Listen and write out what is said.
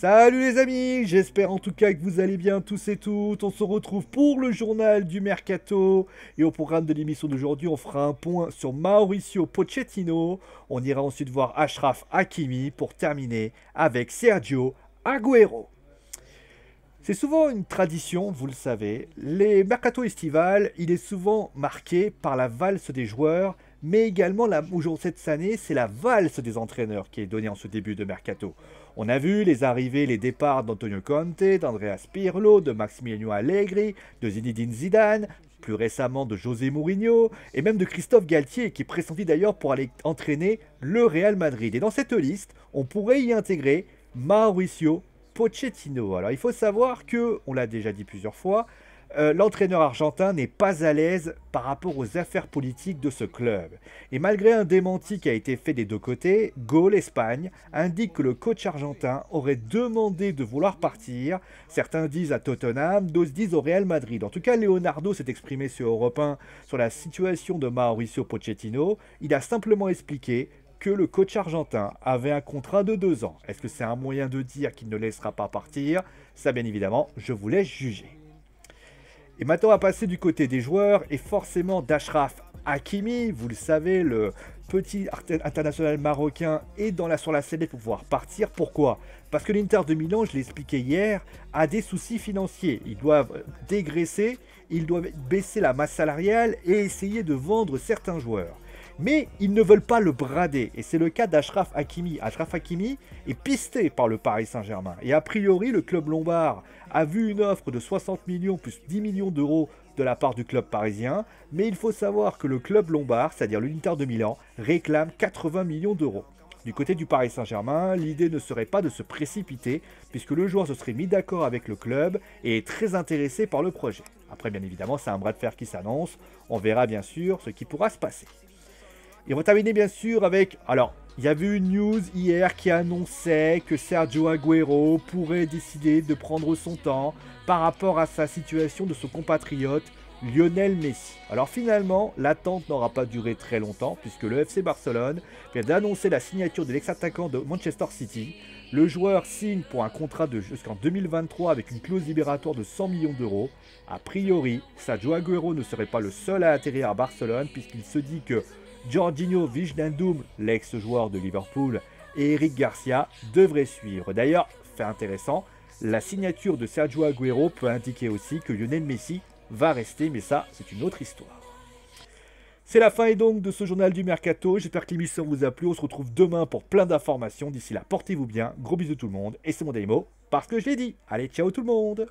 Salut les amis, j'espère en tout cas que vous allez bien tous et toutes. On se retrouve pour le journal du Mercato. Et au programme de l'émission d'aujourd'hui, on fera un point sur Mauricio Pochettino. On ira ensuite voir Achraf Hakimi pour terminer avec Sergio Agüero. C'est souvent une tradition, vous le savez. Les mercato estivales, il est souvent marqué par la valse des joueurs, mais également aujourd'hui cette année, c'est la valse des entraîneurs qui est donnée en ce début de mercato. On a vu les arrivées, les départs d'Antonio Conte, d'Andreas Pirlo, de Maximiliano Allegri, de Zinedine Zidane, plus récemment de José Mourinho, et même de Christophe Galtier, qui est pressenti d'ailleurs pour aller entraîner le Real Madrid. Et dans cette liste, on pourrait y intégrer Mauricio Pochettino. Alors il faut savoir que, on l'a déjà dit plusieurs fois, l'entraîneur argentin n'est pas à l'aise par rapport aux affaires politiques de ce club. Et malgré un démenti qui a été fait des deux côtés, Goal Espagne indique que le coach argentin aurait demandé de vouloir partir. Certains disent à Tottenham, d'autres disent au Real Madrid. En tout cas, Leonardo s'est exprimé sur Europe 1 sur la situation de Mauricio Pochettino. Il a simplement expliqué que le coach argentin avait un contrat de 2 ans. Est-ce que c'est un moyen de dire qu'il ne laissera pas partir? Ça, bien évidemment, je vous laisse juger. Et maintenant, on va passer du côté des joueurs et forcément d'Achraf Hakimi. Vous le savez, le petit international marocain est sur la sellette pour pouvoir partir. Pourquoi? Parce que l'Inter de Milan, je l'ai expliqué hier, a des soucis financiers. Ils doivent dégraisser, ils doivent baisser la masse salariale et essayer de vendre certains joueurs. Mais ils ne veulent pas le brader. Et c'est le cas d'Achraf Hakimi. Achraf Hakimi est pisté par le Paris Saint-Germain. Et a priori, le club lombard a vu une offre de 60 millions plus 10 millions d'euros de la part du club parisien. Mais il faut savoir que le club lombard, c'est-à-dire l'Inter de Milan, réclame 80 millions d'euros. Du côté du Paris Saint-Germain, l'idée ne serait pas de se précipiter, puisque le joueur se serait mis d'accord avec le club et est très intéressé par le projet. Après, bien évidemment, c'est un bras de fer qui s'annonce. On verra bien sûr ce qui pourra se passer. Et on va terminer bien sûr avec... Alors, il y a eu une news hier qui annonçait que Sergio Agüero pourrait décider de prendre son temps par rapport à sa situation de son compatriote Lionel Messi. Alors finalement, l'attente n'aura pas duré très longtemps puisque le FC Barcelone vient d'annoncer la signature de l'ex-attaquant de Manchester City. Le joueur signe pour un contrat jusqu'en 2023 avec une clause libératoire de 100 millions d'euros. A priori, Sergio Agüero ne serait pas le seul à atterrir à Barcelone puisqu'il se dit que Jorginho Wijnaldum, l'ex-joueur de Liverpool, et Eric Garcia devraient suivre. D'ailleurs, fait intéressant, la signature de Sergio Agüero peut indiquer aussi que Lionel Messi va rester, mais ça, c'est une autre histoire. C'est la fin et donc de ce journal du Mercato. J'espère que l'émission vous a plu. On se retrouve demain pour plein d'informations. D'ici là, portez-vous bien. Gros bisous tout le monde. Et c'est mon Daimo, parce que je l'ai dit. Allez, ciao tout le monde!